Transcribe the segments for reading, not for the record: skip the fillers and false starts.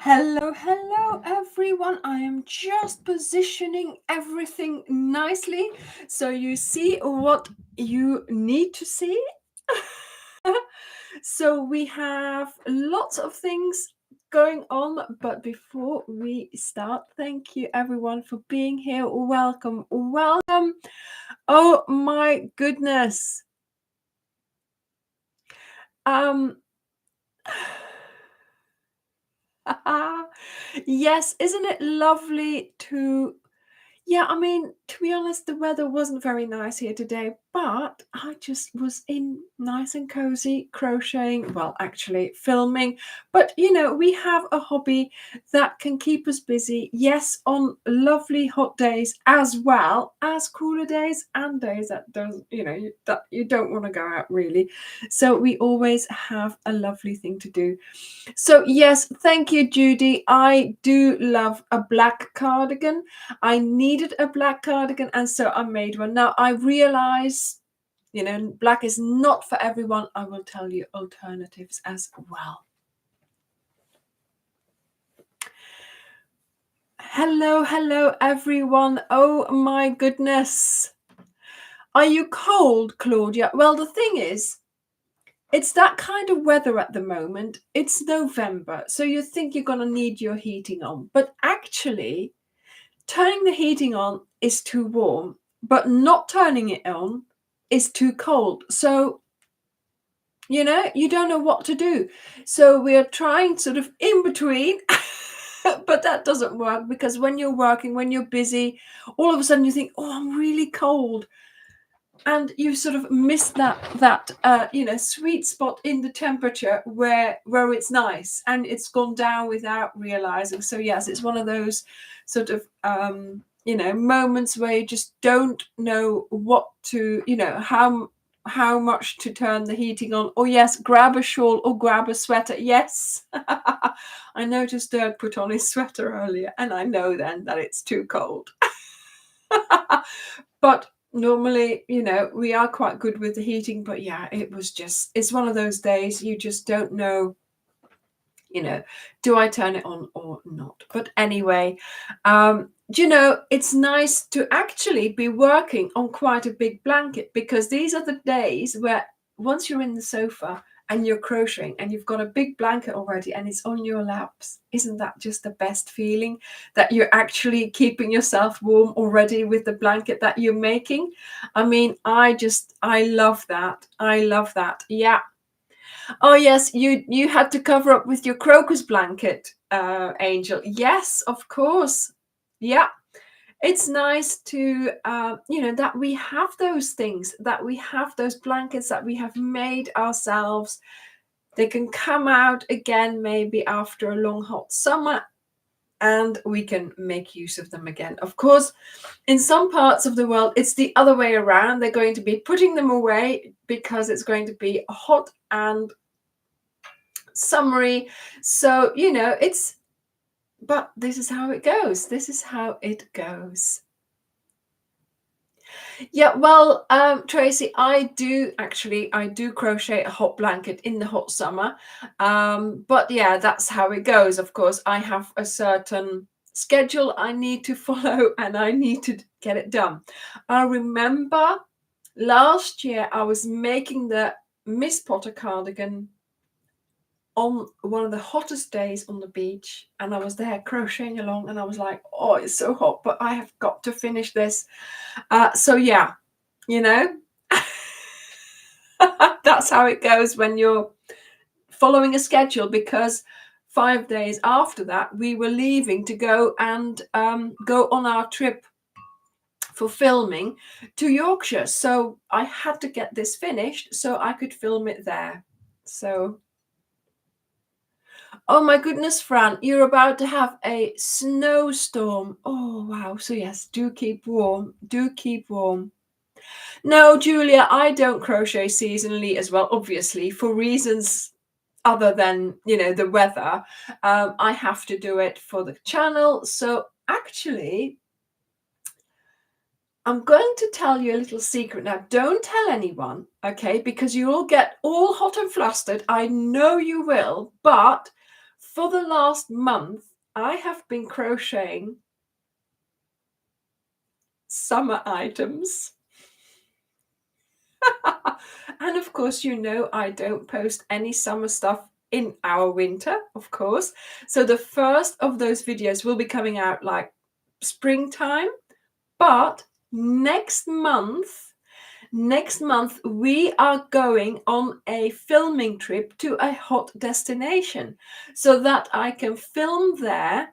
Hello, everyone. I am just positioning everything nicely so you see what you need to see. So we have lots of things going on, but before we start, thank you everyone for being here. Welcome. Oh my goodness. Yes, isn't it lovely to I mean, to be honest, the weather wasn't very nice here today, but I just was in nice and cozy crocheting, well, actually filming. But we have a hobby that can keep us busy, yes, on lovely hot days as well as cooler days and days that don't, that you don't want to go out really. So we always have a lovely thing to do. So yes, thank you, Judy. I do love a black cardigan. I needed a black cardigan, and so I made one. Now I realize, black is not for everyone. I will tell you alternatives as well. Hello, everyone. Oh my goodness. Are you cold, Claudia? Well, the thing is, it's that kind of weather at the moment. It's November, so you think you're going to need your heating on. But actually, turning the heating on is too warm, but not turning it on is too cold. So, you don't know what to do. So we are trying sort of in between, but that doesn't work because when you're working, when you're busy, all of a sudden you think, oh, I'm really cold. And you sort of miss that sweet spot in the temperature where it's nice, and it's gone down without realizing. So yes, it's one of those sort of moments where you just don't know what to, how much to turn the heating on. Or yes, grab a shawl or grab a sweater. Yes. I noticed Dirk put on his sweater earlier, and I know then that it's too cold. But normally, we are quite good with the heating, but yeah, it's one of those days you just don't know, do I turn it on or not? But anyway, it's nice to actually be working on quite a big blanket, because these are the days where once you're in the sofa and you're crocheting and you've got a big blanket already and it's on your laps, isn't that just the best feeling, that you're actually keeping yourself warm already with the blanket that you're making? I mean, I love that. Yeah. Oh yes, you had to cover up with your crocus blanket, Angel. Yes, of course. Yeah. It's nice to, that we have those things, that we have those blankets that we have made ourselves. They can come out again, maybe after a long hot summer, and we can make use of them again. Of course, in some parts of the world, it's the other way around. They're going to be putting them away because it's going to be hot and summery. So, but this is how it goes. Yeah, well, Tracy, I do crochet a hot blanket in the hot summer. But yeah, that's how it goes. Of course, I have a certain schedule I need to follow, and I need to get it done. I remember last year I was making the Miss Potter cardigan on one of the hottest days on the beach, and I was there crocheting along, and I was like, oh, it's so hot, but I have got to finish this. So yeah, that's how it goes when you're following a schedule, because 5 days after that we were leaving to go and go on our trip for filming to Yorkshire. So I had to get this finished so I could film it there. So oh my goodness, Fran, you're about to have a snowstorm. Oh, wow. So yes, do keep warm. No, Julia, I don't crochet seasonally as well, obviously, for reasons other than, the weather. I have to do it for the channel. So actually, I'm going to tell you a little secret now. Don't tell anyone, okay? Because you'll get all hot and flustered. I know you will, but for the last month, I have been crocheting summer items. And of course, you know, I don't post any summer stuff in our winter, of course. So the first of those videos will be coming out like springtime. But next month, we are going on a filming trip to a hot destination so that I can film there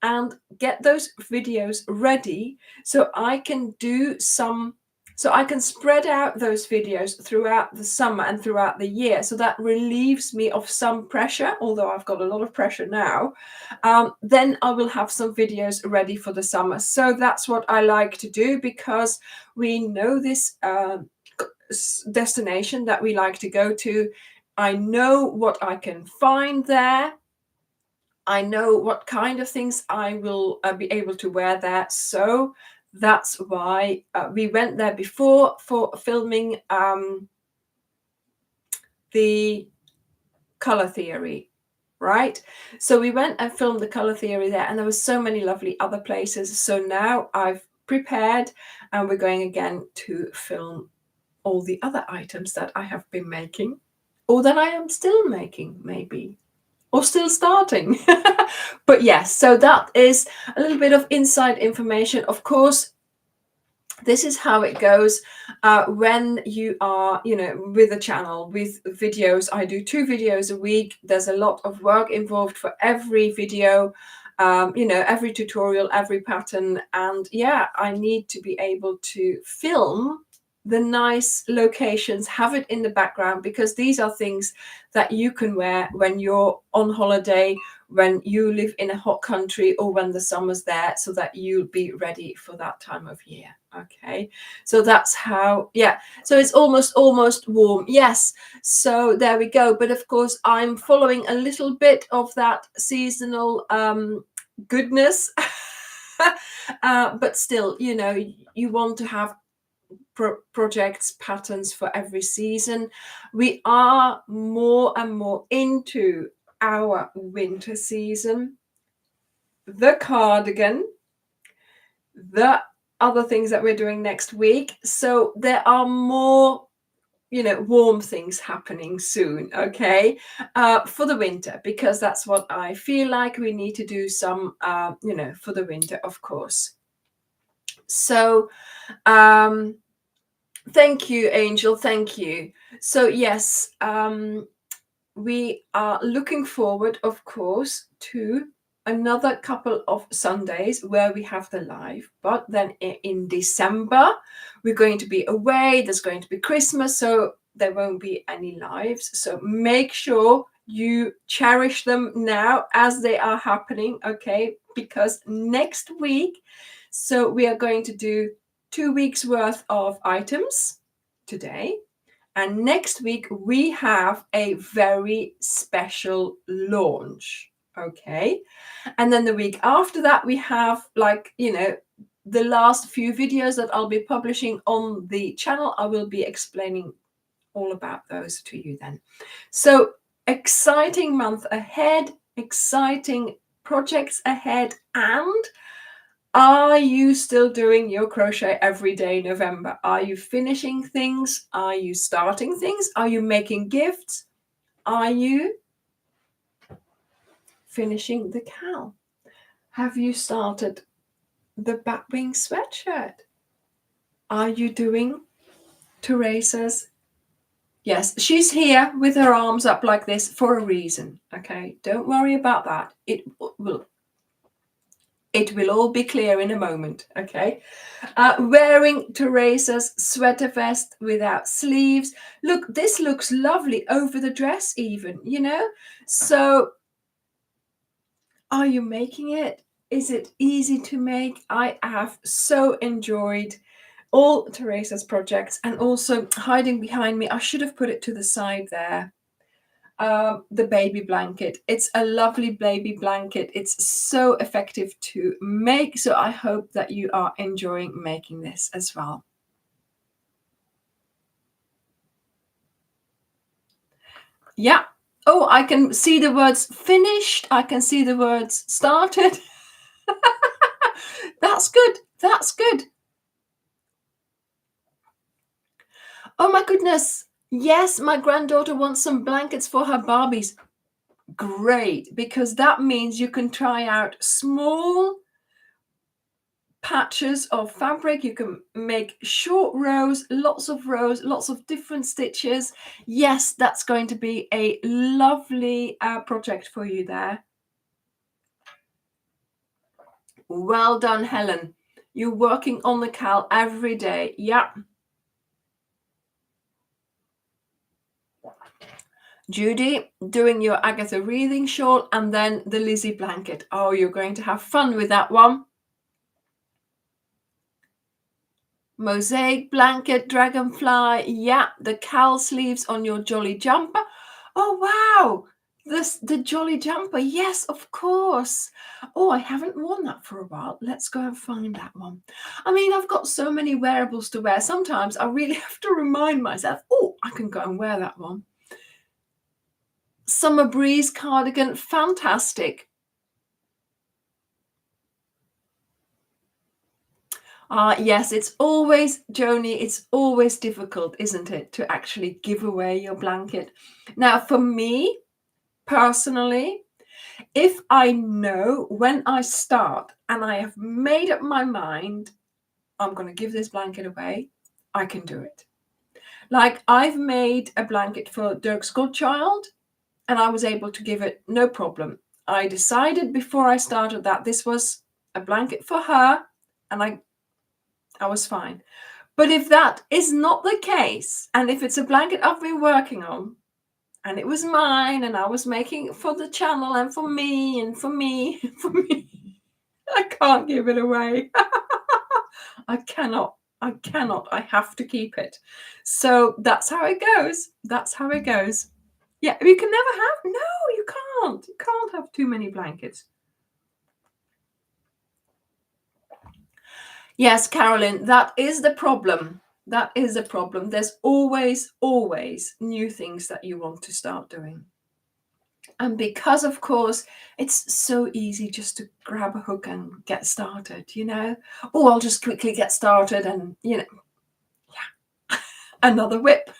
and get those videos ready so I can spread out those videos throughout the summer and throughout the year. So that relieves me of some pressure, although I've got a lot of pressure now. Then I will have some videos ready for the summer. So that's what I like to do, because we know this destination that we like to go to. I know what I can find there. I know what kind of things I will be able to wear there. So that's why we went there before for filming the color theory, right? So we went and filmed the color theory there, and there were so many lovely other places. So now I've prepared, and we're going again to film all the other items that I have been making, or that I am still making, maybe, or still starting. But yes, so that is a little bit of inside information. Of course, this is how it goes when you are, you know, with a channel, with videos. I do 2 videos a week. There's a lot of work involved for every video, you know, every tutorial, every pattern. And yeah, I need to be able to film the nice locations, have it in the background, because these are things that you can wear when you're on holiday, when you live in a hot country, or when the summer's there, so that you'll be ready for that time of year. Okay, so that's how, yeah, so it's almost warm. Yes, so there we go. But of course, I'm following a little bit of that seasonal goodness. But still, you know, you want to have projects, patterns for every season. We are more and more into our winter season. The cardigan, the other things that we're doing next week. So there are more, you know, warm things happening soon, okay, for the winter, because that's what I feel like we need to do some, you know, for the winter, of course. So thank you, Angel. Thank you. So yes, we are looking forward, of course, to another couple of Sundays where we have the live. But then in December, we're going to be away. There's going to be Christmas, so there won't be any lives. So make sure you cherish them now as they are happening, okay? Because next week, so we are going to do 2 weeks worth of items today. And next week, we have a very special launch, okay? And then the week after that, we have, like, you know, the last few videos that I'll be publishing on the channel. I will be explaining all about those to you then. So exciting month ahead, exciting projects ahead. And are you still doing your crochet every day, November? Are you finishing things? Are you starting things? Are you making gifts? Are you finishing the cowl? Have you started the batwing sweatshirt? Are you doing Teresa's? Yes, she's here with her arms up like this for a reason, okay? Don't worry about that. It will all be clear in a moment, okay? Wearing Teresa's sweater vest without sleeves. Look, this looks lovely over the dress even, you know? So are you making it? Is it easy to make? I have so enjoyed all Teresa's projects, and also hiding behind me, I should have put it to the side there. The baby blanket. It's a lovely baby blanket. It's so effective to make. So I hope that you are enjoying making this as well. Yeah. Oh, I can see the words finished. I can see the words started. That's good. That's good. Oh my goodness. Yes, my granddaughter wants some blankets for her Barbies. Great, because that means you can try out small patches of fabric. You can make short rows, lots of different stitches. Yes, that's going to be a lovely project for you there. Well done, Helen. You're working on the cal every day. Yeah. Judy, doing your Agatha wreathing shawl and then the Lizzie blanket. Oh, you're going to have fun with that one. Mosaic blanket, dragonfly. Yeah, the cowl sleeves on your jolly jumper. Oh, wow. The jolly jumper. Yes, of course. Oh, I haven't worn that for a while. Let's go and find that one. I mean, I've got so many wearables to wear. Sometimes I really have to remind myself, oh, I can go and wear that one. Summer breeze cardigan. Fantastic. Yes, it's always, Joni, it's always difficult, isn't it, to actually give away your blanket. Now, for me, personally, if I know when I start and I have made up my mind, I'm going to give this blanket away, I can do it. Like, I've made a blanket for Dirk's godchild, and I was able to give it no problem. I decided before I started that this was a blanket for her, and I was fine. But if that is not the case, and if it's a blanket I've been working on, and it was mine, and I was making it for the channel and for me and for me, for me, I can't give it away. I cannot. I have to keep it. So that's how it goes. That's how it goes. Yeah, you can never have. No, you can't. You can't have too many blankets. Yes, Carolyn, that is the problem. That is a problem. There's always new things that you want to start doing. And because, of course, it's so easy just to grab a hook and get started, you know? Oh, I'll just quickly get started and, you know, yeah, another whip.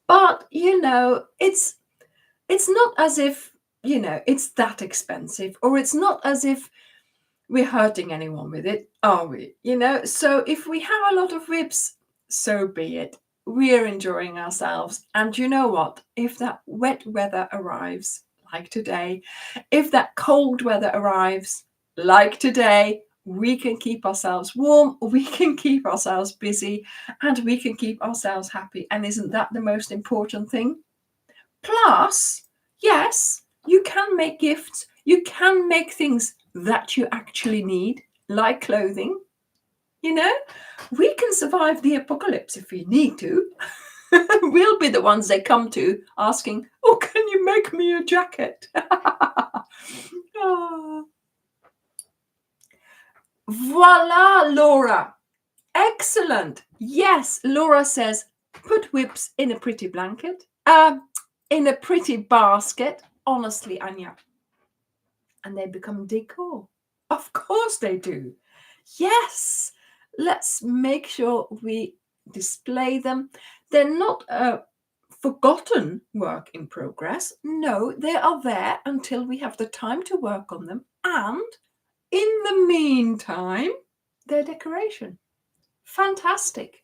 But, you know, it's not as if, you know, it's that expensive, or it's not as if we're hurting anyone with it, are we? You know, so if we have a lot of whips, so be it. We're enjoying ourselves. And you know what? If that wet weather arrives, like today, if that cold weather arrives, like today, we can keep ourselves warm, we can keep ourselves busy, and we can keep ourselves happy. And isn't that the most important thing? Plus, yes, you can make gifts, you can make things that you actually need, like clothing. You know, we can survive the apocalypse if we need to. We'll be the ones they come to asking, oh, can you make me a jacket? Oh. Voila, Laura. Excellent. Yes, Laura says, put whips in a pretty blanket, in a pretty basket. Honestly, Anya. And they become decor. Of course they do. Yes. Let's make sure we display them. They're not a forgotten work in progress. No, they are there until we have the time to work on them. And in the meantime, they're decoration. Fantastic.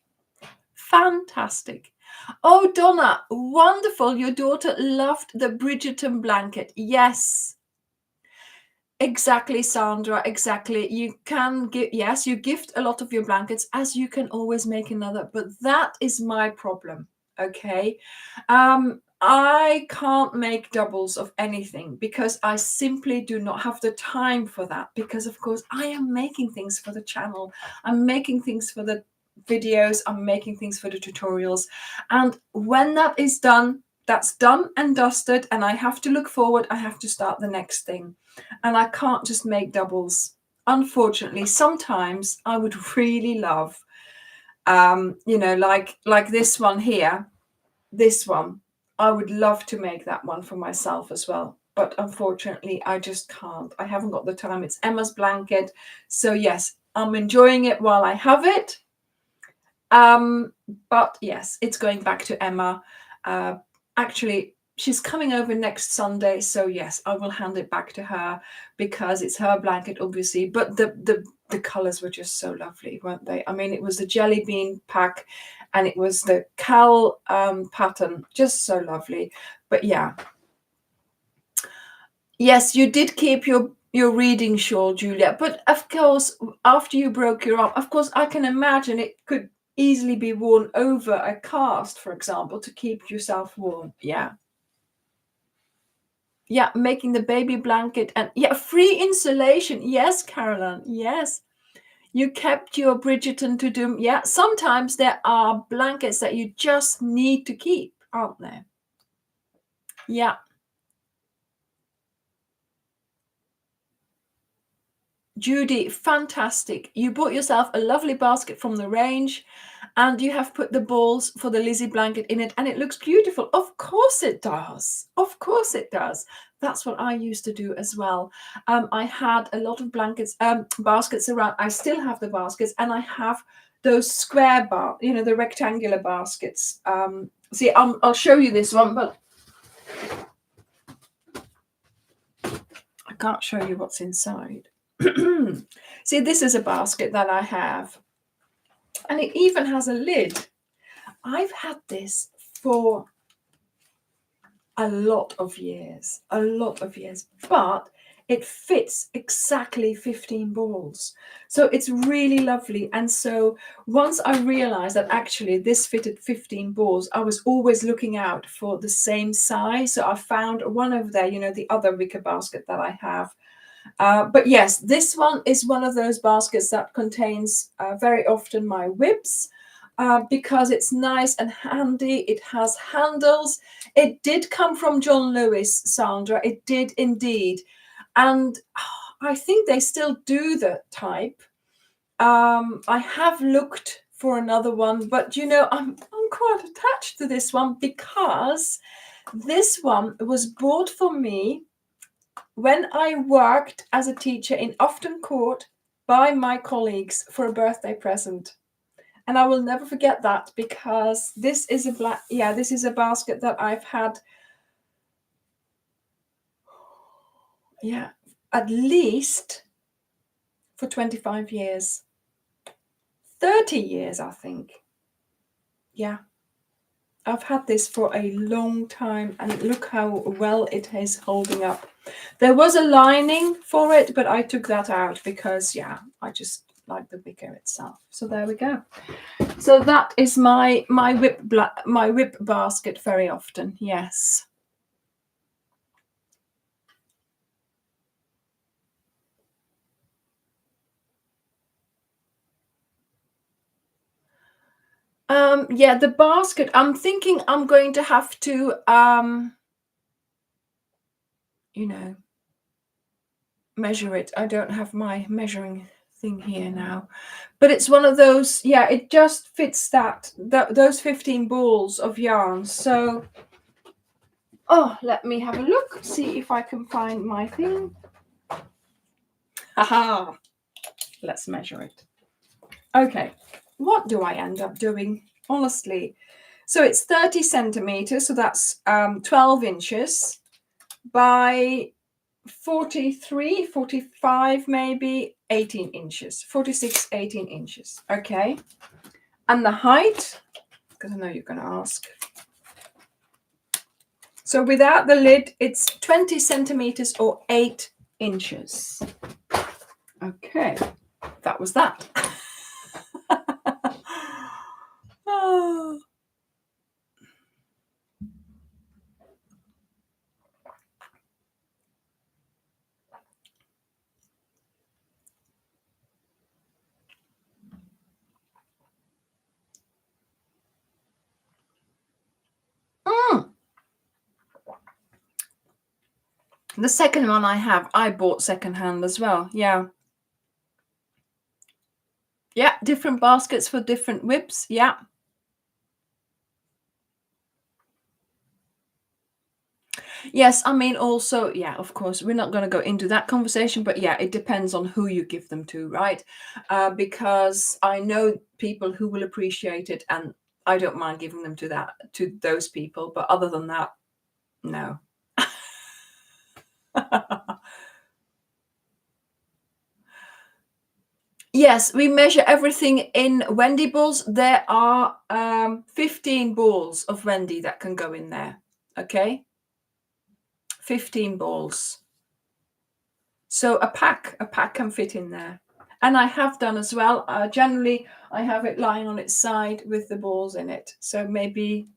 Fantastic. Oh, Donna, wonderful. Your daughter loved the Bridgerton blanket. Yes. Exactly, Sandra. Exactly. You can give, yes, you gift a lot of your blankets, as you can always make another. But that is my problem. Okay. I can't make doubles of anything because I simply do not have the time for that. Because, of course, I am making things for the channel. I'm making things for the videos. I'm making things for the tutorials. And when that is done, that's done and dusted. And I have to look forward. I have to start the next thing. And I can't just make doubles. Unfortunately, sometimes I would really love, you know, like this one here, this one. I would love to make that one for myself as well. But unfortunately, I just can't. I haven't got the time. It's Emma's blanket. So yes, I'm enjoying it while I have it. But yes, it's going back to Emma. Actually, she's coming over next Sunday. So yes, I will hand it back to her because it's her blanket, obviously. But the colors were just so lovely, weren't they? I mean, it was the jelly bean pack and it was the cowl pattern, just so lovely. But yeah. Yes, you did keep your reading shawl, Julia. But of course, after you broke your arm, of course, I can imagine it could easily be worn over a cast, for example, to keep yourself warm. Yeah. Yeah, making the baby blanket and yeah, free insulation. Yes, Caroline. Yes. You kept your Bridgerton to do. Yeah, sometimes there are blankets that you just need to keep, aren't there? Yeah. Judy, fantastic. You bought yourself a lovely basket from the range and you have put the balls for the Lizzie blanket in it and it looks beautiful. Of course it does. Of course it does. That's what I used to do as well. I had a lot of blankets, baskets around. I still have the baskets and I have those square the rectangular baskets. See, I'll show you this one, but I can't show you what's inside. See, this is a basket that I have. And it even has a lid. I've had this for a lot of years, but it fits exactly 15 balls. So it's really lovely. And so once I realized that actually this fitted 15 balls, I was always looking out for the same size. So I found one over there, the other wicker basket that I have. But yes, this one is one of those baskets that contains very often my whips because it's nice and handy. It has handles. It did come from John Lewis, Sandra. It did indeed. And I think they still do the type. I have looked for another one, but I'm quite attached to this one because this one was bought for me when I worked as a teacher in Ofton Court by my colleagues for a birthday present. And I will never forget that because this is a basket that I've had at least for 25 years. 30 years, I think. Yeah. I've had this for a long time and look how well it is holding up. There was a lining for it, but I took that out because, I just like the wicker itself. So there we go. So that is my whip basket very often. Yes. The basket. I'm thinking I'm going to have to measure it. I don't have my measuring thing here now, but it's one of those. Yeah, it just fits those 15 balls of yarn. So, let me have a look. See if I can find my thing. Aha! Let's measure it. Okay, what do I end up doing? Honestly, so it's 30 centimeters. So that's 12 inches by 43, 45, maybe 18 inches, 46, 18 inches. Okay. And the height, because I know you're going to ask. So without the lid, it's 20 centimeters or 8 inches. Okay. That was that. Oh. The second one I bought secondhand as well. Yeah. Yeah, different baskets for different whips. Yeah. Yes, I mean, also, yeah, of course, we're not going to go into that conversation, but yeah, it depends on who you give them to, right? Because I know people who will appreciate it, and I don't mind giving them to those people, but other than that, no. Yes, we measure everything in Wendy balls. There are 15 balls of Wendy that can go in there. Okay, 15 balls. So a pack can fit in there. And I have done as well. Generally, I have it lying on its side with the balls in it. So maybe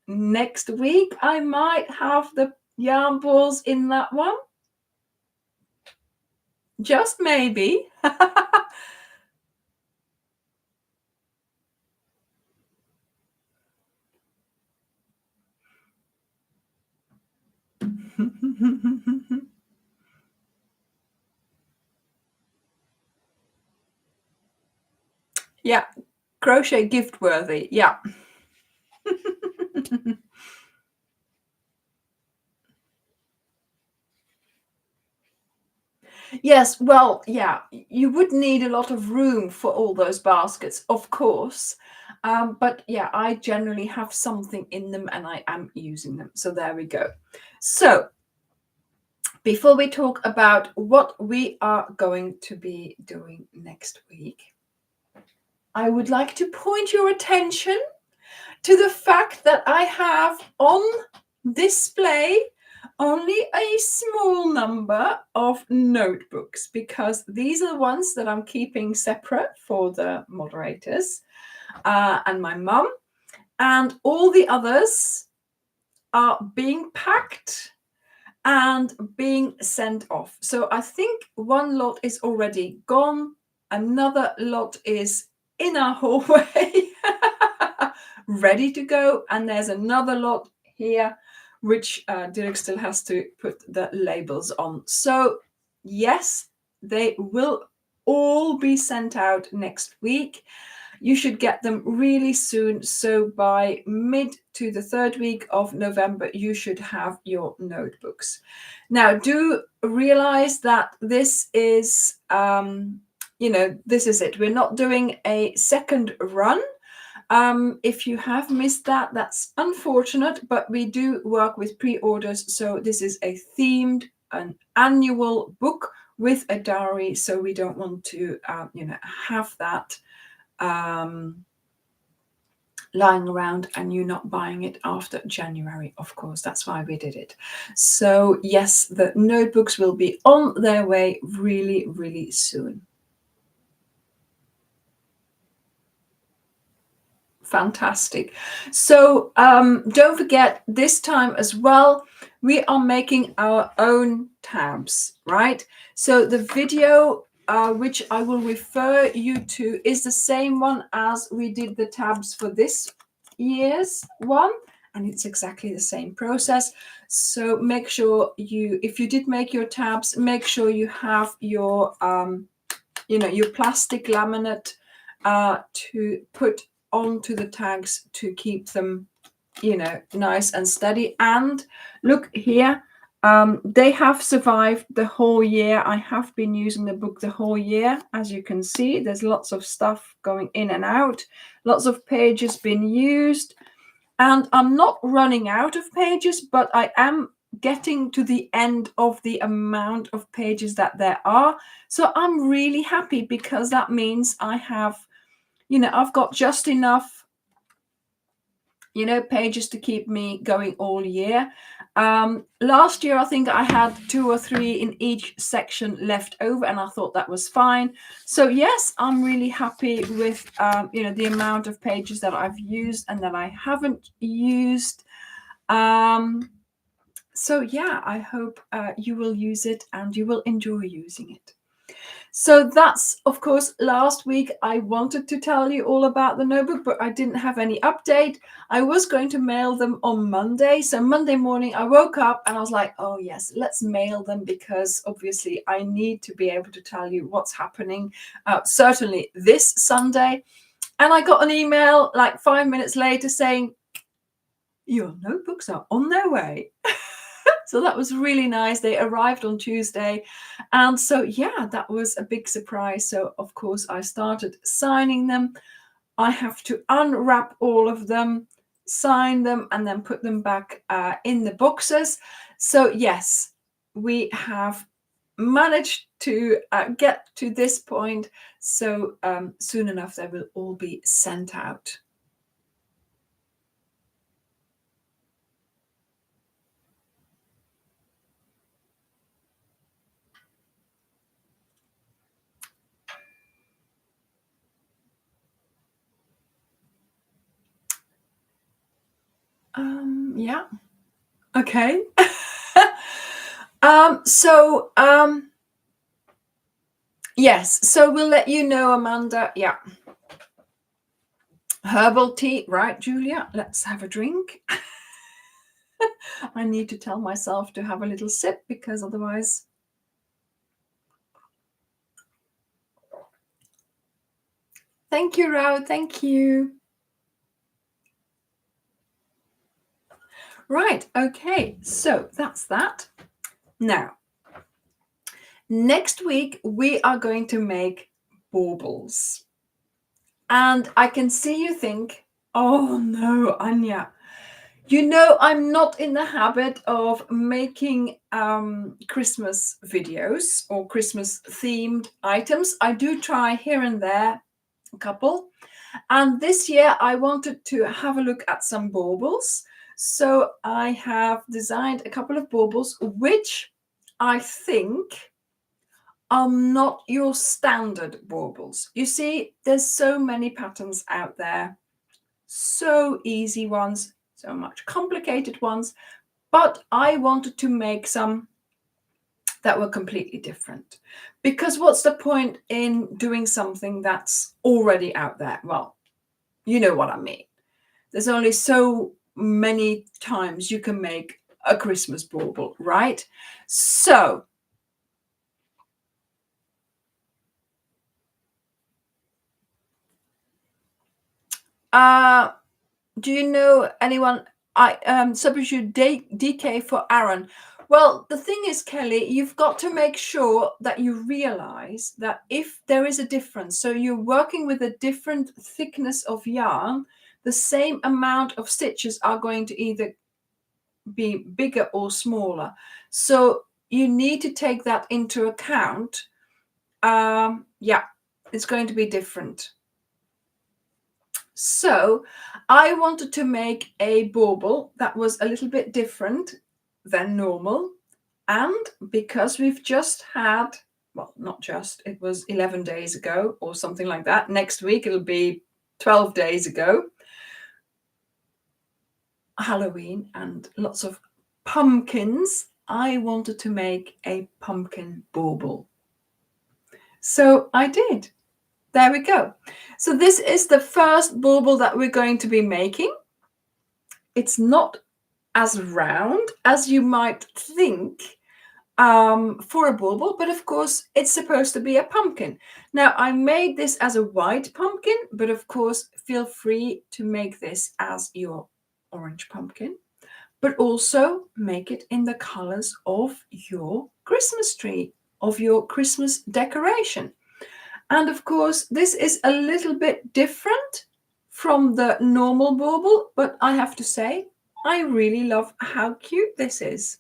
next week I might have the yarn balls in that one. Just maybe. Yeah, crochet gift worthy. Yeah. Yes, well, yeah, you would need a lot of room for all those baskets, of course. But yeah, I generally have something in them and I am using them. So there we go. So before we talk about what we are going to be doing next week, I would like to point your attention to the fact that I have on display only a small number of notebooks, because these are the ones that I'm keeping separate for the moderators and my mum, and all the others are being packed and being sent off. So I think one lot is already gone, another lot is in our hallway ready to go, and there's another lot here which Dirk still has to put the labels on. So yes, they will all be sent out next week. You should get them really soon. So by mid to the third week of November, you should have your notebooks. Now, do realize that this is, this is it. We're not doing a second run. If you have missed that, that's unfortunate, but we do work with pre-orders. So this is a themed, an annual book with a diary. So we don't want to, have that lying around and you not buying it after January. Of course, that's why we did it. So yes, the notebooks will be on their way really, really soon. Fantastic. So don't forget, this time as well, we are making our own tabs, right? So the video which I will refer you to is the same one as we did the tabs for this year's one, and it's exactly the same process. So make sure if you did make your tabs, make sure you have your your plastic laminate to put onto the tags to keep them nice and steady. And look here, they have survived the whole year. I have been using the book the whole year. As you can see, there's lots of stuff going in and out, lots of pages being used, and I'm not running out of pages, but I am getting to the end of the amount of pages that there are. So I'm really happy, because that means I have, I've got just enough pages to keep me going all year. Last year, I think I had 2 or 3 in each section left over, and I thought that was fine. So yes, I'm really happy with the amount of pages that I've used and that I haven't used. So yeah, I hope you will use it and you will enjoy using it. So that's, of course, last week I wanted to tell you all about the notebook, but I didn't have any update. I was going to mail them on Monday. So Monday morning I woke up and I was like, oh yes, let's mail them, because obviously I need to be able to tell you what's happening, certainly this Sunday. And I got an email like 5 minutes later saying, your notebooks are on their way. So that was really nice. They arrived on Tuesday. And so, yeah, that was a big surprise. So, of course, I started signing them. I have to unwrap all of them, sign them, and then put them back in the boxes. So, yes, we have managed to get to this point. So soon enough, they will all be sent out. Yeah. Okay. Yes, so we'll let you know, Amanda. Yeah. Herbal tea, right, Julia? Let's have a drink. I need to tell myself to have a little sip because otherwise. Thank you, Rao. Thank you. Right. Okay. So that's that. Now, next week we are going to make baubles. And I can see you think, oh no, Anya, you know, I'm not in the habit of making Christmas videos or Christmas themed items. I do try here and there, a couple. And this year I wanted to have a look at some baubles. So I have designed a couple of baubles, which I think are not your standard baubles. You see, there's so many patterns out there, so easy ones, so much complicated ones, but I wanted to make some that were completely different. Because what's the point in doing something that's already out there? Well, you know what I mean. There's only so many times you can make a Christmas bauble, right? So do you know anyone? Substitute DK for Aaron. Well, the thing is, Kelly, you've got to make sure that you realize that if there is a difference, so you're working with a different thickness of yarn, the same amount of stitches are going to either be bigger or smaller. So you need to take that into account. Yeah, it's going to be different. So I wanted to make a bauble that was a little bit different than normal. And because we've just had, well, not just, it was 11 days ago or something like that. Next week, it'll be 12 days ago. Halloween and lots of pumpkins. I wanted to make a pumpkin bauble. So I did. There we go. So this is the first bauble that we're going to be making. It's not as round as you might think for a bauble, but of course it's supposed to be a pumpkin. Now I made this as a white pumpkin, but of course feel free to make this as your orange pumpkin, but also make it in the colors of your Christmas tree, of your Christmas decoration. And of course, this is a little bit different from the normal bauble, but I have to say, I really love how cute this is.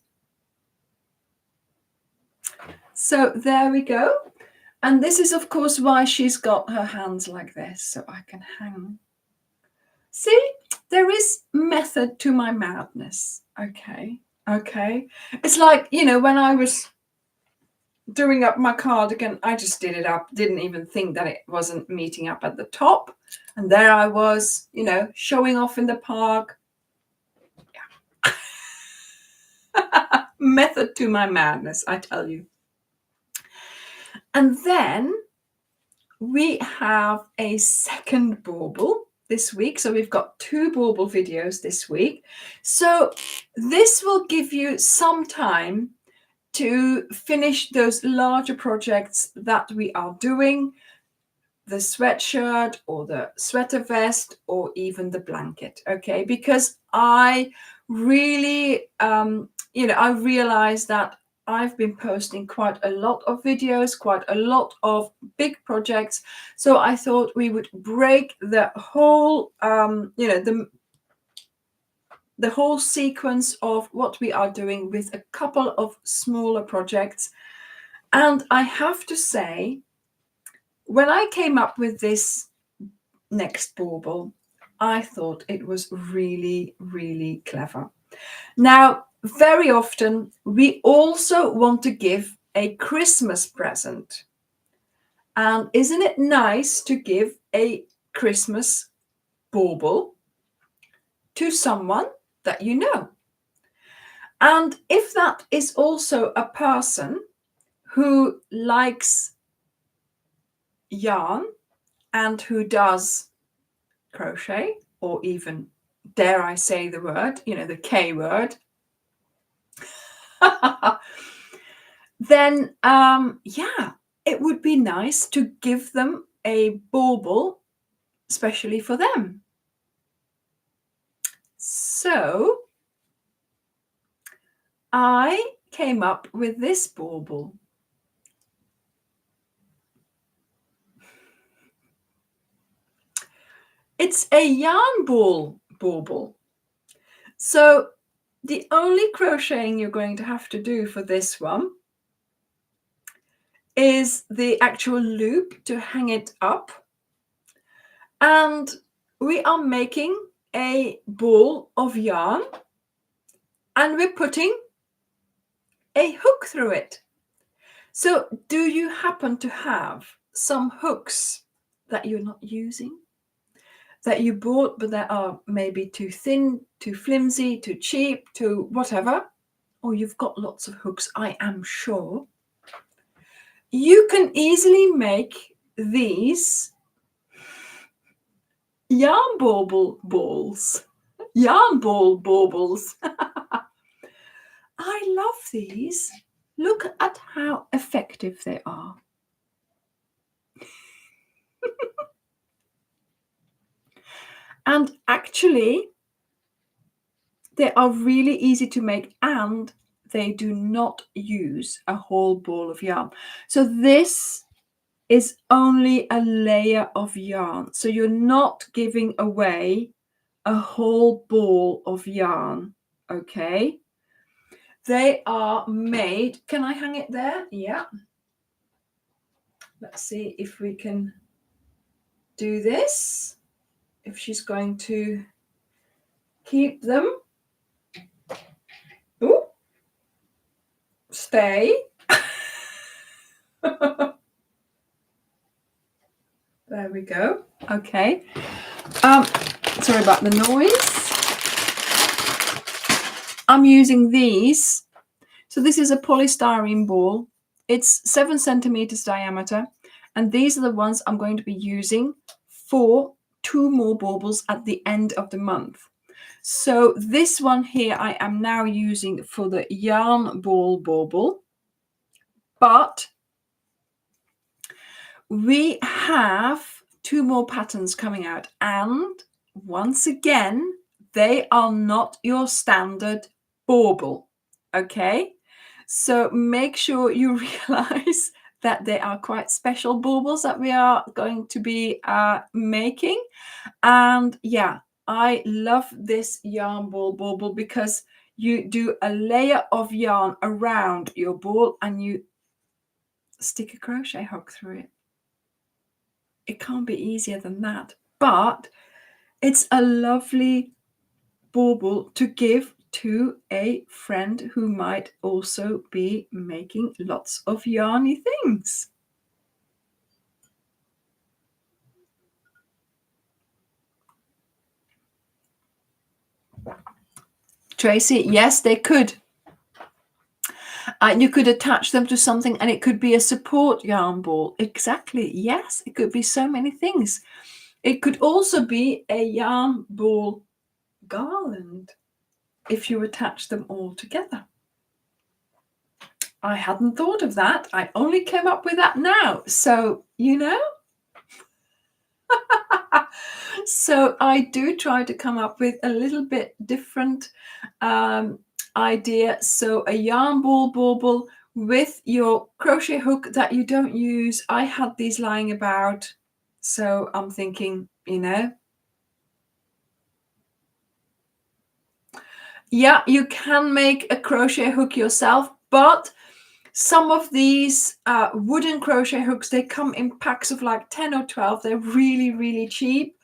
So there we go. And this is, of course, why she's got her hands like this, so I can hang. See, there is method to my madness. Okay. It's like, you know, when I was doing up my cardigan, I just did it up, didn't even think that it wasn't meeting up at the top. And there I was, you know, showing off in the park. Yeah. Method to my madness, I tell you. And then we have a second bauble this week. So we've got 2 bauble videos this week. So this will give you some time to finish those larger projects that we are doing, the sweatshirt or the sweater vest or even the blanket, okay? Because I really I realized that I've been posting quite a lot of videos, quite a lot of big projects. So I thought we would break the whole, the whole sequence of what we are doing with a couple of smaller projects. And I have to say, when I came up with this next bauble, I thought it was really, really clever. Now, very often we also want to give a Christmas present. And isn't it nice to give a Christmas bauble to someone that you know? And if that is also a person who likes yarn and who does crochet, or even, dare I say the word, the K word, then it would be nice to give them a bauble especially for them. So I came up with this bauble. It's a yarn ball bauble. So the only crocheting you're going to have to do for this one is the actual loop to hang it up. And we are making a ball of yarn and we're putting a hook through it. So do you happen to have some hooks that you're not using, that you bought but that are maybe too thin, too flimsy, too cheap, too whatever? Or you've got lots of hooks, I am sure. You can easily make these yarn bauble balls. Yarn ball baubles. I love these. Look at how effective they are. And actually, they are really easy to make and they do not use a whole ball of yarn. So this is only a layer of yarn. So you're not giving away a whole ball of yarn, okay? They are made. Can I hang it there? Yeah. Let's see if we can do this. If she's going to keep them. Ooh. Stay. There we go. Okay. Sorry about the noise. I'm using these. So this is a polystyrene ball. It's 7 centimeters diameter. And these are the ones I'm going to be using for 2 more baubles at the end of the month. So this one here I am now using for the yarn ball bauble. But we have 2 more patterns coming out. And once again, they are not your standard bauble. Okay? So make sure you realize that they are quite special baubles that we are going to be making. And yeah, I love this yarn ball bauble because you do a layer of yarn around your ball and you stick a crochet hook through it. It can't be easier than that. But it's a lovely bauble to give to a friend who might also be making lots of yarny things. Tracy, yes, they could. You could attach them to something and it could be a support yarn ball. Exactly. Yes, it could be so many things. It could also be a yarn ball garland if you attach them all together. I hadn't thought of that. I only came up with that now. So, So I do try to come up with a little bit different idea. So a yarn ball bauble with your crochet hook that you don't use. I had these lying about, so I'm thinking, you know, yeah, you can make a crochet hook yourself, but some of these wooden crochet hooks, they come in packs of like 10 or 12. They're really, really cheap.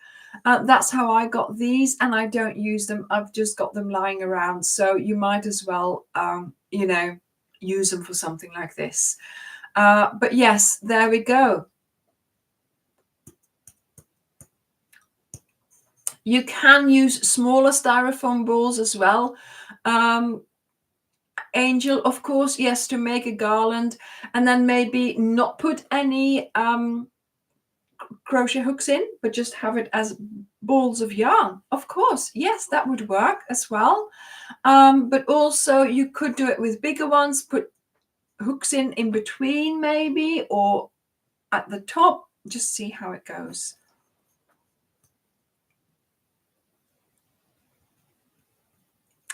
That's how I got these, and I don't use them. I've just got them lying around. So you might as well, you know, use them for something like this. But yes, there we go. You can use smaller styrofoam balls as well. Angel, of course, yes, to make a garland, and then maybe not put any crochet hooks in, but just have it as balls of yarn. Of course, yes, that would work as well. But also you could do it with bigger ones, put hooks in between maybe, or at the top, just see how it goes.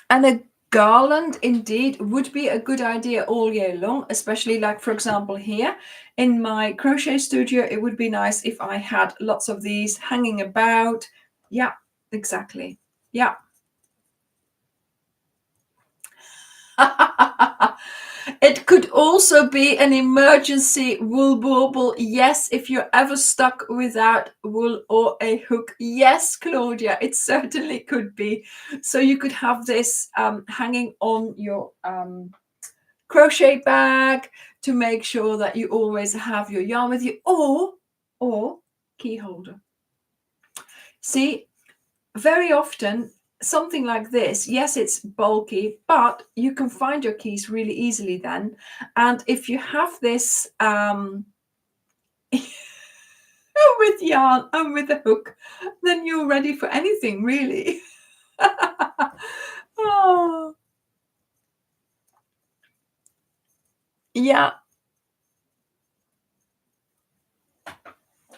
And a garland indeed would be a good idea all year long, especially like, for example, here in my crochet studio, it would be nice if I had lots of these hanging about. Yeah, exactly. Yeah. It could also be an emergency wool bauble. Yes, if you're ever stuck without wool or a hook. Yes, Claudia, it certainly could be. So you could have this hanging on your crochet bag to make sure that you always have your yarn with you, or key holder. See, very often something like this, yes, it's bulky, but you can find your keys really easily then. And if you have this with yarn and with a hook, then you're ready for anything, really. Oh, yeah.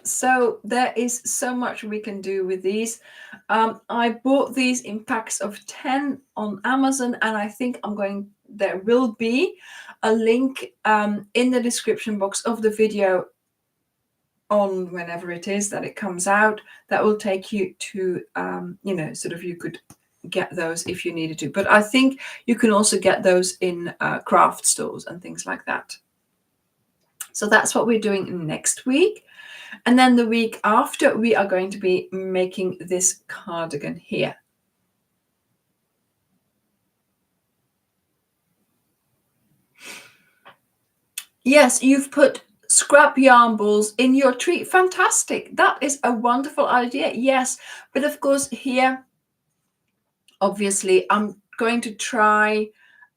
So there is so much we can do with these. I bought these in packs of 10 on Amazon, and I think there will be a link in the description box of the video on whenever it is that it comes out, that will take you to, you know, sort of you could get those if you needed to. But I think you can also get those in craft stores and things like that. So that's what we're doing next week. And then the week after, we are going to be making this cardigan here. Yes, you've put scrap yarn balls in your tree. Fantastic. That is a wonderful idea. Yes. But of course, here, obviously, I'm going to try,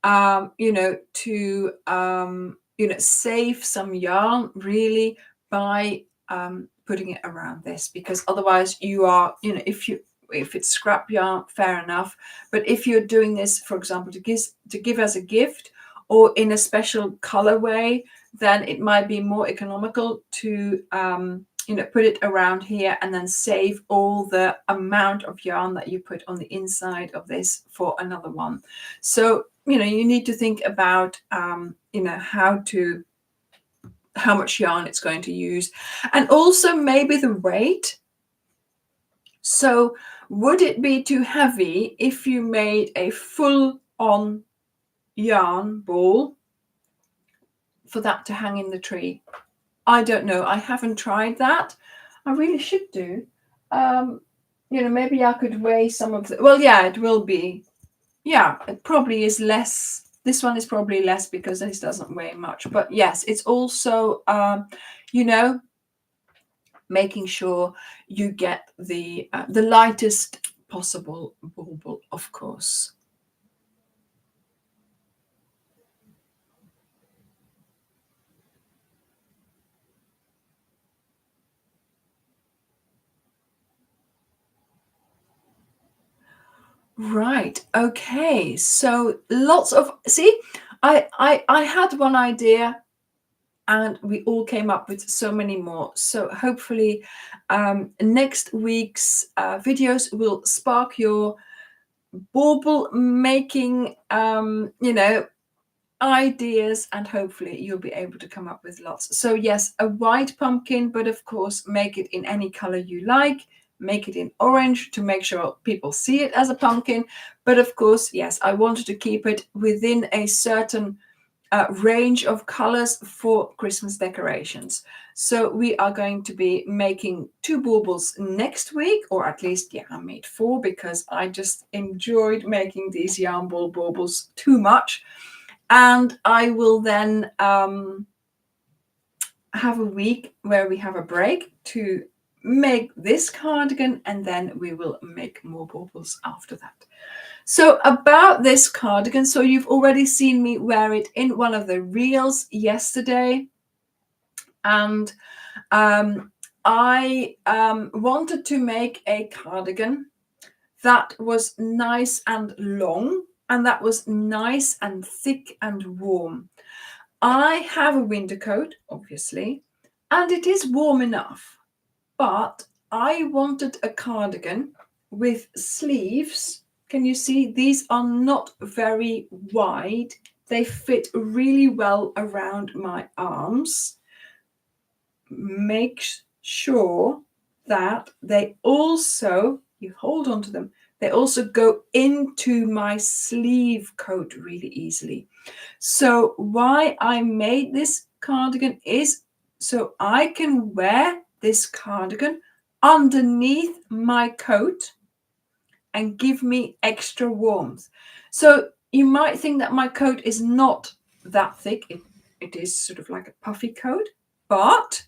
you know, to, you know, save some yarn really by putting it around this, because otherwise you are, you know, if it's scrap yarn, fair enough. But if you're doing this, for example, to give as a gift or in a special colorway, then it might be more economical to you know, put it around here and then save all the amount of yarn that you put on the inside of this for another one. So, you know, you need to think about you know, how much yarn it's going to use, and also maybe the weight. So would it be too heavy if you made a full-on yarn ball for that to hang in the tree? I don't know. I haven't tried that. I really should do. You know, maybe I could weigh some of the, well, yeah, it will be. Yeah, it probably is less. This one is probably less because this doesn't weigh much. But yes, it's also, you know, making sure you get the lightest possible bauble, of course. Right. Okay. So lots of, see, I had one idea and we all came up with so many more. So hopefully next week's videos will spark your bauble making, ideas, and hopefully you'll be able to come up with lots. So yes, a white pumpkin, but of course make it in any color you like. Make it in orange to make sure people see it as a pumpkin. But of course, yes, I wanted to keep it within a certain range of colors for Christmas decorations. So we are going to be making 2 baubles next week, or at least, yeah, I made 4 because I just enjoyed making these yarn ball baubles too much. And I will then have a week where we have a break to make this cardigan, and then we will make more baubles after that. So about this cardigan, so you've already seen me wear it in one of the reels yesterday, and I wanted to make a cardigan that was nice and long, and that was nice and thick and warm. I have a winter coat, obviously, and it is warm enough, but I wanted a cardigan with sleeves. Can you see? These are not very wide. They fit really well around my arms. Make sure that they also, you hold on to them, they also go into my sleeve coat really easily. So why I made this cardigan is so I can wear this cardigan underneath my coat and give me extra warmth. So you might think that my coat is not that thick. It is sort of like a puffy coat, but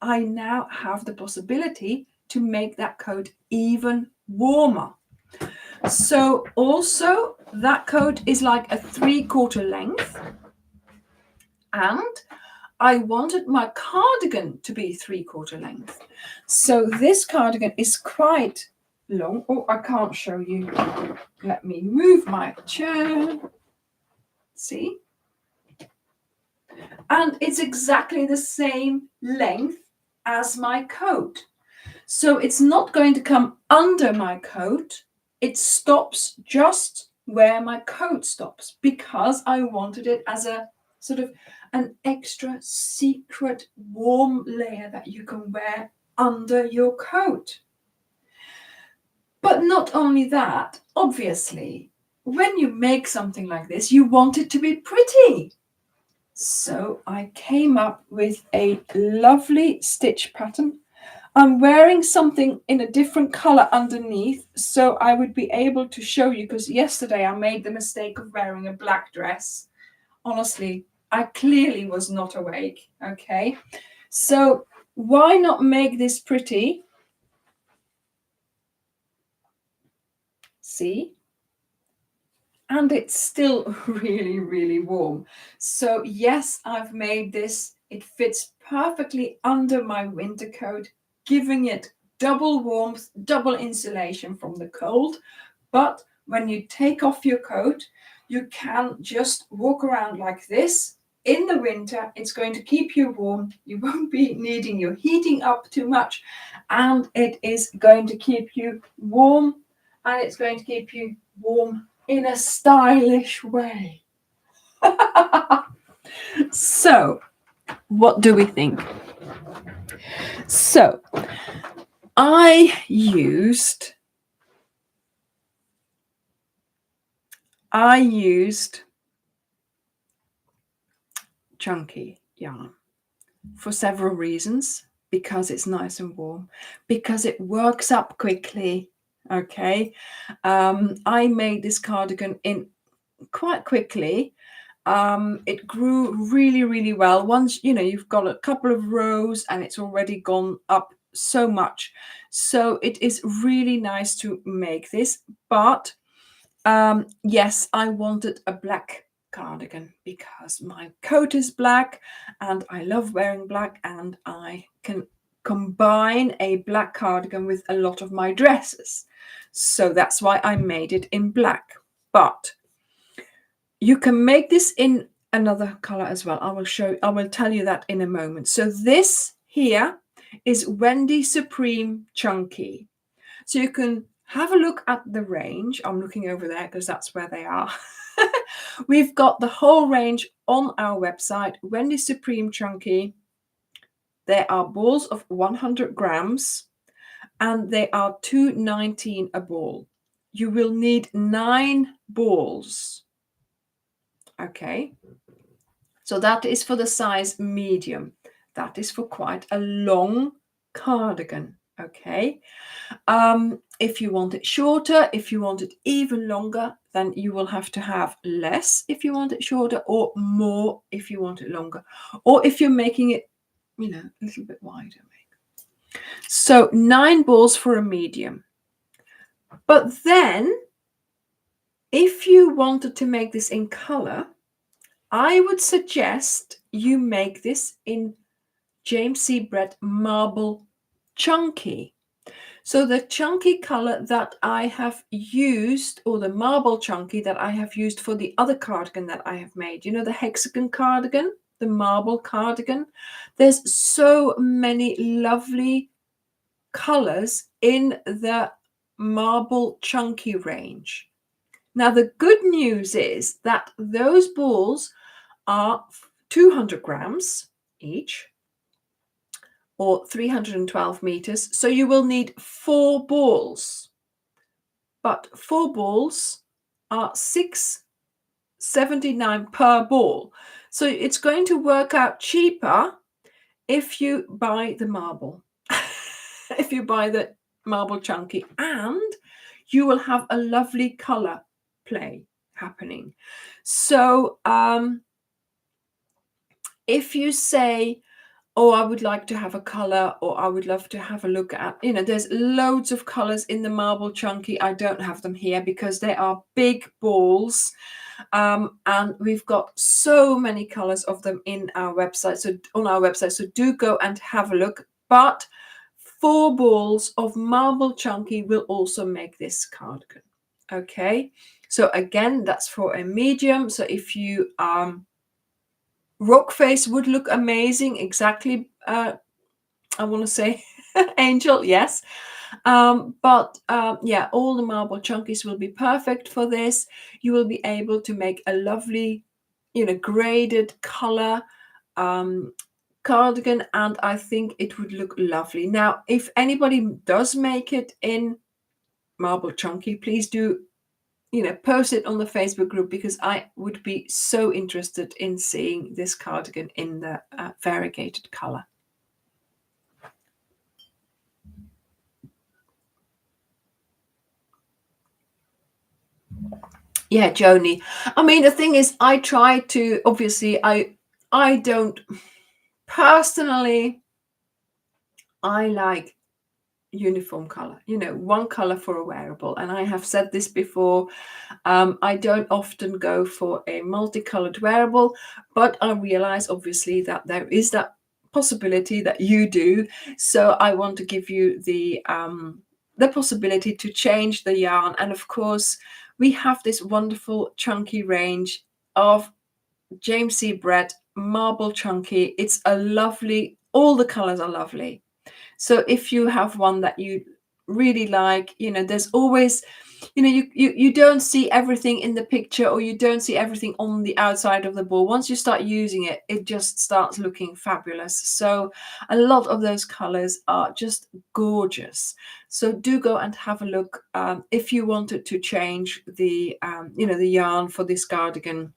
I now have the possibility to make that coat even warmer. So also that coat is like a 3/4 length, and I wanted my cardigan to be 3/4 length. So this cardigan is quite long. Oh, I can't show you. Let me move my chair. See? And it's exactly the same length as my coat. So it's not going to come under my coat. It stops just where my coat stops because I wanted it as a sort of an extra secret warm layer that you can wear under your coat. But not only that, obviously, when you make something like this, you want it to be pretty. So I came up with a lovely stitch pattern. I'm wearing something in a different color underneath, so I would be able to show you, because yesterday I made the mistake of wearing a black dress. Honestly, I clearly was not awake, okay? So why not make this pretty? See? And it's still really, really warm. So yes, I've made this. It fits perfectly under my winter coat, giving it double warmth, double insulation from the cold. But when you take off your coat, you can just walk around like this. In the winter, it's going to keep you warm. You won't be needing your heating up too much, and it is going to keep you warm, and it's going to keep you warm in a stylish way. So, what do we think? So, I used chunky yarn for several reasons. Because it's nice and warm, because it works up quickly. Okay, I made this cardigan in quite quickly. It grew really, really well. Once you've got a couple of rows and it's already gone up so much. So it is really nice to make this. But yes, I wanted a black cardigan because my coat is black and I love wearing black, and I can combine a black cardigan with a lot of my dresses. So that's why I made it in black. But you can make this in another color as well. I will tell you that in a moment. So this here is Wendy Supreme Chunky. So you can have a look at the range. I'm looking over there because that's where they are. We've got the whole range on our website, Wendy Supreme Chunky. There are balls of 100 grams and they are $2.19 a ball. You will need 9 balls. Okay. So that is for the size medium. That is for quite a long cardigan. Okay. If you want it shorter, if you want it even longer, then you will have to have less if you want it shorter, or more if you want it longer, or if you're making it, you know, a little bit wider. So 9 balls for a medium. But then if you wanted to make this in color, I would suggest you make this in James C. Brett Marble Chunky. So the chunky color that I have used, or the marble chunky that I have used for the other cardigan that I have made, you know, the hexagon cardigan, the marble cardigan, there's so many lovely colors in the marble chunky range. Now, the good news is that those balls are 200 grams each, or 312 meters. So you will need 4 balls, but 4 balls are $6.79 per ball. So it's going to work out cheaper if you buy the marble, if you buy the marble chunky, and you will have a lovely color play happening. So if you say, oh, I would like to have a color, or I would love to have a look at, you know, there's loads of colors in the marble chunky. I don't have them here because they are big balls. And we've got so many colors of them in our website. So on our website, so do go and have a look. But 4 balls of marble chunky will also make this cardigan. Okay. So again, that's for a medium. So if you rock face would look amazing. Exactly. I want to say angel. Yes. But yeah, all the marble chunkies will be perfect for this. You will be able to make a lovely, you know, graded color cardigan, and I think it would look lovely. Now, if anybody does make it in marble chunky, please do, you know, post it on the Facebook group, because I would be so interested in seeing this cardigan in the variegated color. Yeah, Joni. I mean, the thing is, I try to, obviously, I don't personally, I like uniform color, you know, one color for a wearable. And I have said this before, I don't often go for a multicolored wearable, but I realize obviously that there is that possibility that you do. So I want to give you the possibility to change the yarn. And of course, we have this wonderful chunky range of James C. Brett Marble Chunky. It's a lovely, all the colors are lovely. So if you have one that you really like, you know, there's always, you know, you don't see everything in the picture, or you don't see everything on the outside of the ball. Once you start using it, it just starts looking fabulous. So a lot of those colors are just gorgeous. So do go and have a look if you wanted to change the, you know, the yarn for this cardigan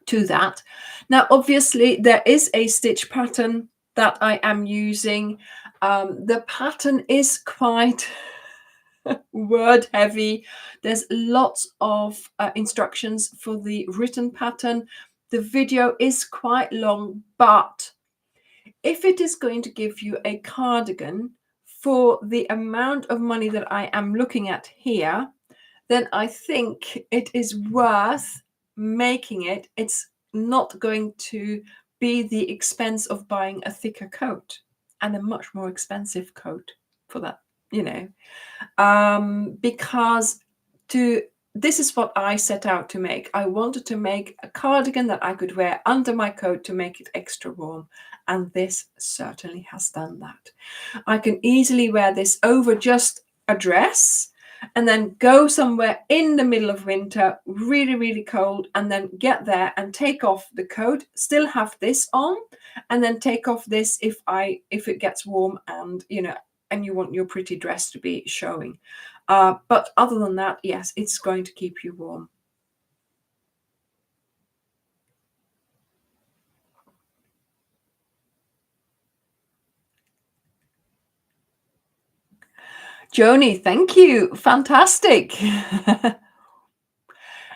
to that. Now, obviously, there is a stitch pattern that I am using. The pattern is quite word heavy. There's lots of instructions for the written pattern. The video is quite long, but if it is going to give you a cardigan for the amount of money that I am looking at here, then I think it is worth making it. It's not going to be the expense of buying a thicker coat and a much more expensive coat for that, you know, because this is what I set out to make. I wanted to make a cardigan that I could wear under my coat to make it extra warm, and this certainly has done that. I can easily wear this over just a dress, and then go somewhere in the middle of winter, really, really cold, and then get there and take off the coat, still have this on, and then take off this if it gets warm, and and you want your pretty dress to be showing. But other than that, yes, it's going to keep you warm. Joni, thank you. Fantastic.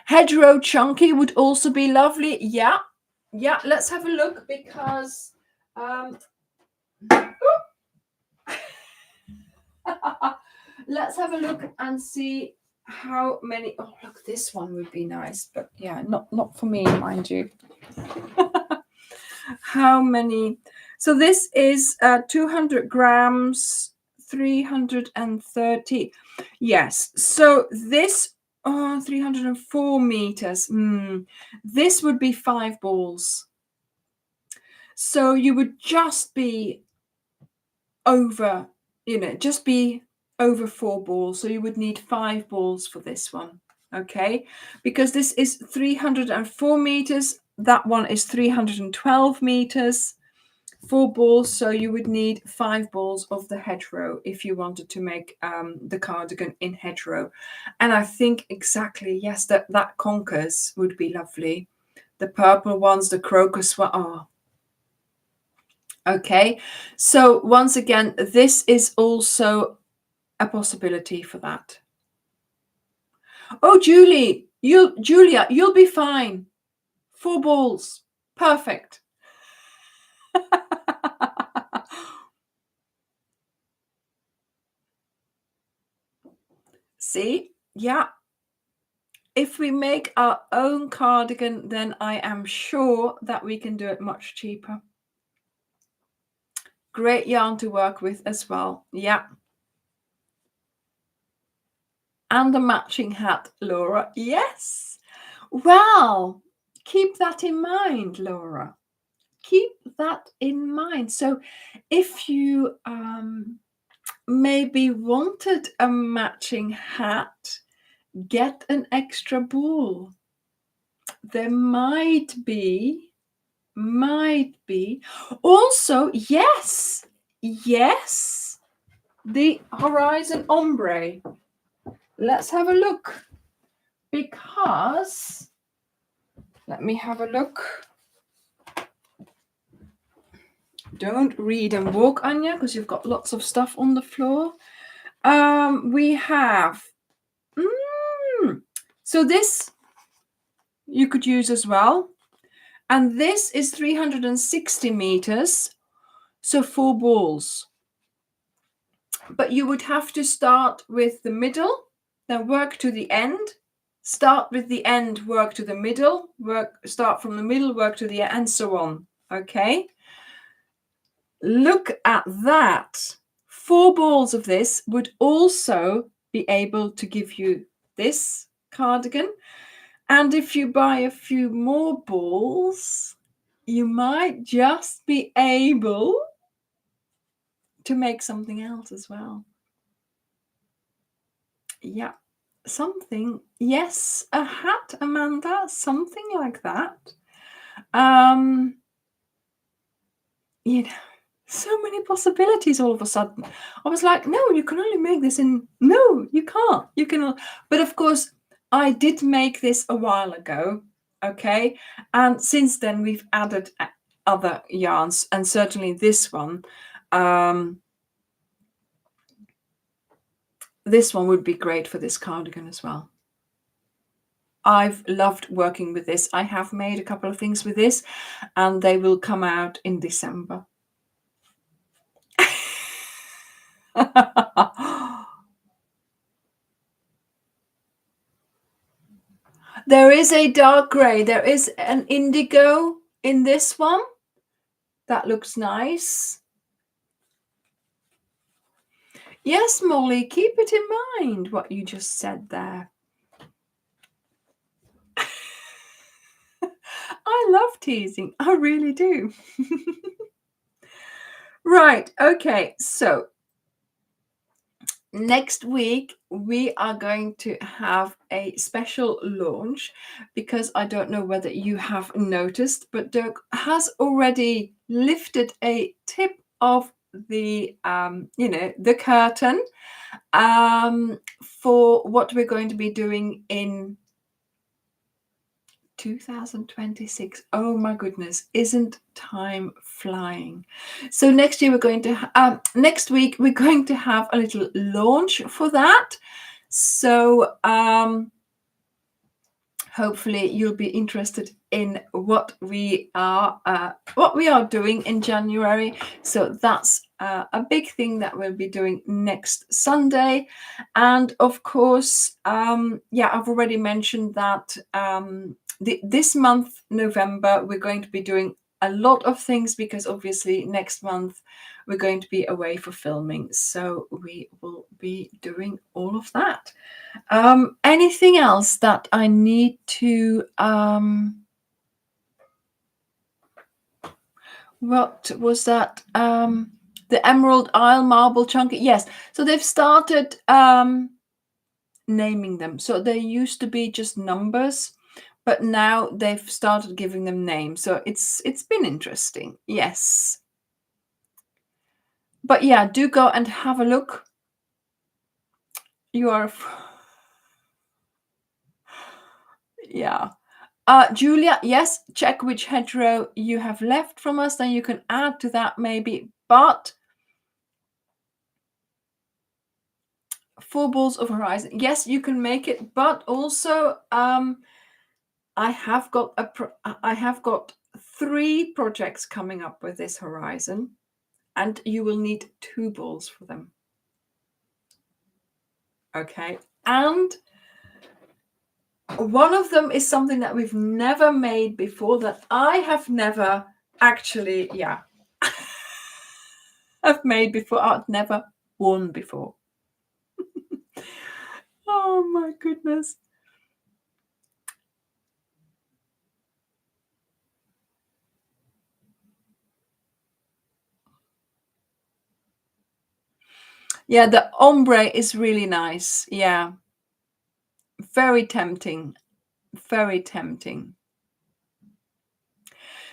Hedgerow chunky would also be lovely. Yeah, let's have a look, because let's have a look and see how many. Oh, look, this one would be nice, but yeah, not for me, mind you. How many? So this is 200 grams, 330. Yes, so this 304 meters. This would be 5 balls. So you would just be over, just be over 4 balls. So you would need 5 balls for this one. Okay, because this is 304 meters. That one is 312 meters. 4 balls, so you would need 5 balls of the hedgerow if you wanted to make the cardigan in hedgerow. And I think exactly, yes, that conkers would be lovely. The purple ones, the crocus one. Oh. Okay, so once again, this is also a possibility for that. Oh, Julia, you'll be fine. 4 balls, perfect. See, yeah. If we make our own cardigan, then I am sure that we can do it much cheaper. Great yarn to work with as well. Yeah. And the matching hat, Laura. Yes. Well, keep that in mind, Laura. Keep that in mind. So if you maybe wanted a matching hat, get an extra ball. There might be also, yes, the horizon ombre. Let's have a look, because let me have a look. Don't read and walk, Anya, because you've got lots of stuff on the floor. We have so this you could use as well. And this is 360 meters, so 4 balls. But you would have to start with the middle, then work to the end, start with the end, work to the middle, start from the middle, work to the end, and so on. Okay? Look at that. 4 balls of this would also be able to give you this cardigan. And if you buy a few more balls, you might just be able to make something else as well. Yeah, something. Yes, a hat, Amanda, something like that. So many possibilities all of a sudden. I was like, no, you can only make this in. No, you can't. You can. But of course, I did make this a while ago. Okay, and since then we've added other yarns, and certainly this one. This one would be great for this cardigan as well. I've loved working with this. I have made a couple of things with this, and they will come out in December. There is a dark grey. There is an indigo in this one. That looks nice. Yes, Molly, keep it in mind what you just said there. I love teasing. I really do. Right. Okay. So next week we are going to have a special launch, because I don't know whether you have noticed, but Dirk has already lifted a tip of the the curtain for what we're going to be doing in 2026. Oh my goodness, isn't time flying? So next year we're going to next week we're going to have a little launch for that. So hopefully you'll be interested in what we are doing in January. So that's a big thing that we'll be doing next Sunday. And of course, I've already mentioned that this month, November, we're going to be doing a lot of things, because obviously next month we're going to be away for filming. So we will be doing all of that. Anything else that I need to what was that? The Emerald Isle marble chunky. Yes. So they've started naming them. So they used to be just numbers, but now they've started giving them names. So it's been interesting. Yes. But yeah, do go and have a look. You are yeah. Julia, yes, check which hedgerow you have left from us, then you can add to that maybe. But 4 balls of horizon, yes, you can make it. But also, I have got 3 projects coming up with this horizon, and you will need 2 balls for them. Okay, and one of them is something that we've never made before, that I have never actually, I've made before. I've never worn before. Oh my goodness. Yeah, the ombre is really nice. Yeah. Very tempting. Very tempting.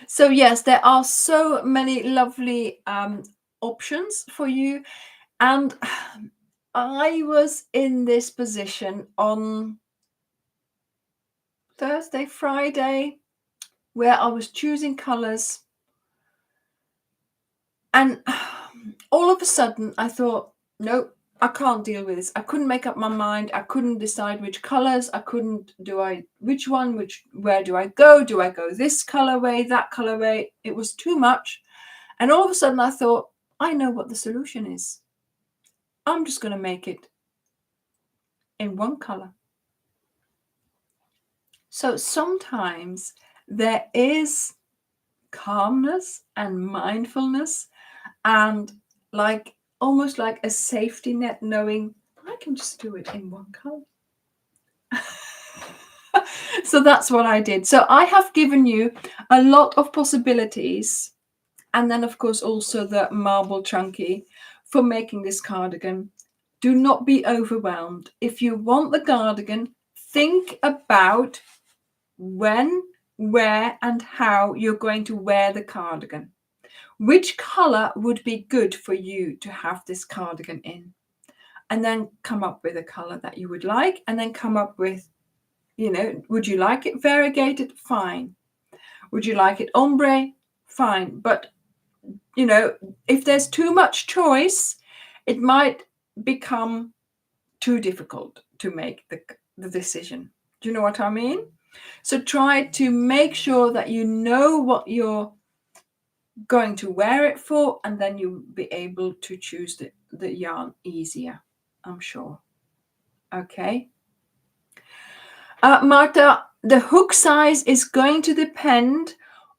So yes, there are so many lovely options for you. And I was in this position on Thursday, Friday, where I was choosing colors. And all of a sudden I thought, nope, I can't deal with this. I couldn't make up my mind. I couldn't decide which colors. I couldn't where do I go? Do I go this colorway, that colorway? It was too much. And all of a sudden I thought, I know what the solution is. I'm just going to make it in one color. So sometimes there is calmness and mindfulness and almost like a safety net, knowing I can just do it in one color. So that's what I did. So I have given you a lot of possibilities, and then of course also the marble chunky for making this cardigan. Do not be overwhelmed. If you want the cardigan, think about when, where, and how you're going to wear the cardigan. Which color would be good for you to have this cardigan in? And then come up with a color that you would like, and then come up with, would you like it variegated? Fine. Would you like it ombre? Fine. But, if there's too much choice, it might become too difficult to make the decision. Do you know what I mean? So try to make sure that you know what you're going to wear it for, and then you'll be able to choose the yarn easier, I'm sure. Okay. Marta, the hook size is going to depend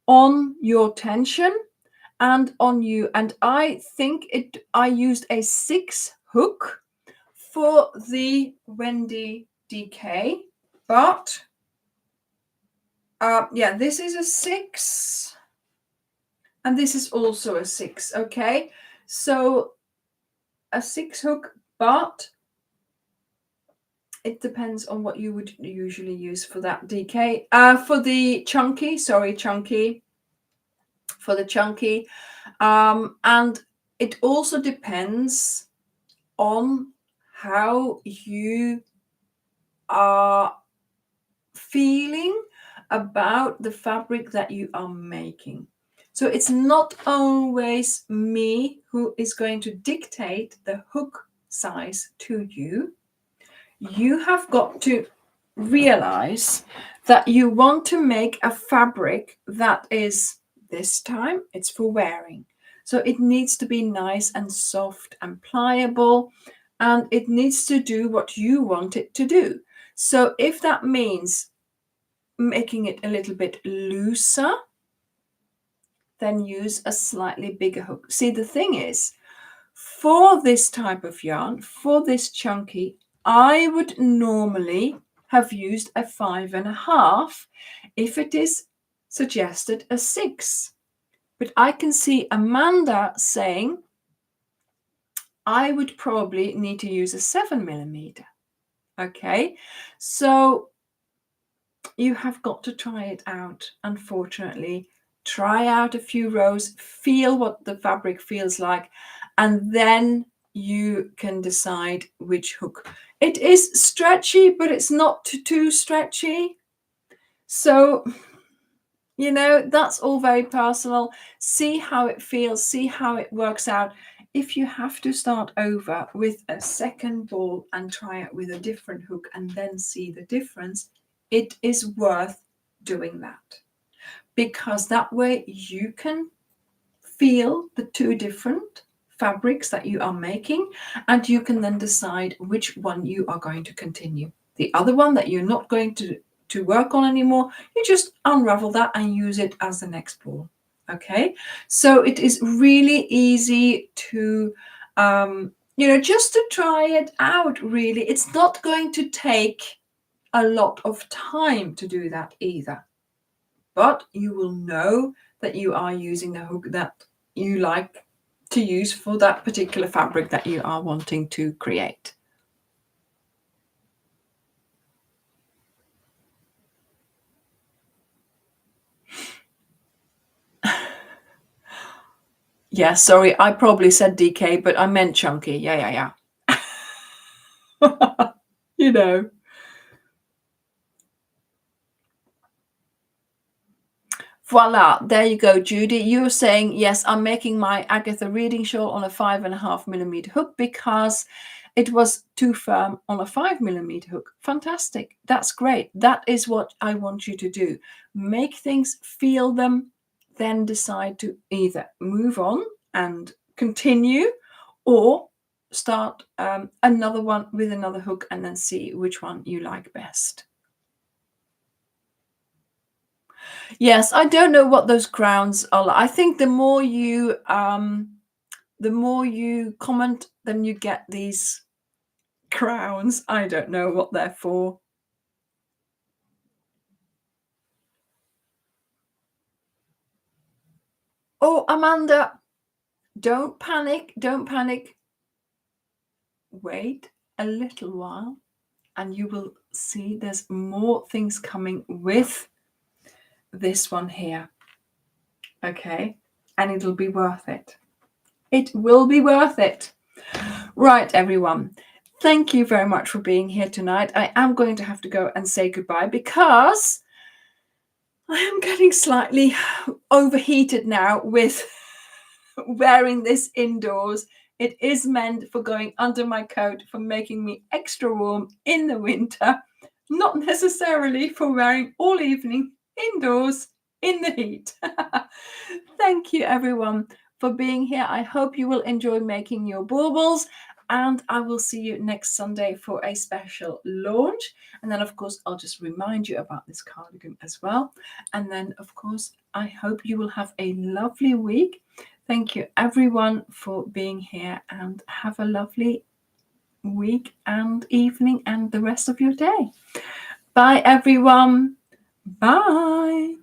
on your tension and on you. And I think I used a 6 hook for the Wendy DK, but this is a 6 and this is also a 6. Okay, so a 6 hook but it depends on what you would usually use for that DK. For the chunky, for the chunky. And it also depends on how you are feeling about the fabric that you are making. So it's not always me who is going to dictate the hook size to you. You have got to realize that you want to make a fabric that is, this time it's for wearing. So it needs to be nice and soft and pliable, and it needs to do what you want it to do. So if that means making it a little bit looser, then use a slightly bigger hook. See, the thing is, for this type of yarn, for this chunky, I would normally have used a 5.5 if it is suggested a 6. But I can see Amanda saying I would probably need to use a 7mm. Okay, so you have got to try it out, unfortunately. Try out a few rows, feel what the fabric feels like, and then you can decide which hook. It is stretchy, but it's not too stretchy. So, you know, that's all very personal. See how it feels, see how it works out. If you have to start over with a second ball and try it with a different hook and then see the difference, it is worth doing that, because that way you can feel the two different fabrics that you are making, and you can then decide which one you are going to continue. The other one that you're not going to work on anymore, you just unravel that and use it as the next ball. Okay, so it is really easy to just to try it out. Really, it's not going to take a lot of time to do that either, but you will know that you are using the hook that you like to use for that particular fabric that you are wanting to create. Yeah, sorry, I probably said DK, but I meant chunky. Yeah. You know. Voila, there you go, Judy. You were saying, yes, I'm making my Agatha reading shawl on a 5.5mm hook because it was too firm on a 5mm hook. Fantastic. That's great. That is what I want you to do. Make things, feel them, then decide to either move on and continue or start another one with another hook and then see which one you like best. Yes, I don't know what those crowns are. I think the more you comment, then you get these crowns. I don't know what they're for. Oh, Amanda, don't panic. Don't panic. Wait a little while and you will see there's more things coming with this one here. Okay, and it'll be worth it. It will be worth it. Right, everyone. Thank you very much for being here tonight. I am going to have to go and say goodbye because I am getting slightly overheated now with wearing this indoors. It is meant for going under my coat, for making me extra warm in the winter, not necessarily for wearing all evening indoors in the heat. Thank you, everyone, for being here. I hope you will enjoy making your baubles, and I will see you next Sunday for a special launch. And then, of course, I'll just remind you about this cardigan as well. And then, of course, I hope you will have a lovely week. Thank you, everyone, for being here, and have a lovely week and evening and the rest of your day. Bye, everyone. Bye.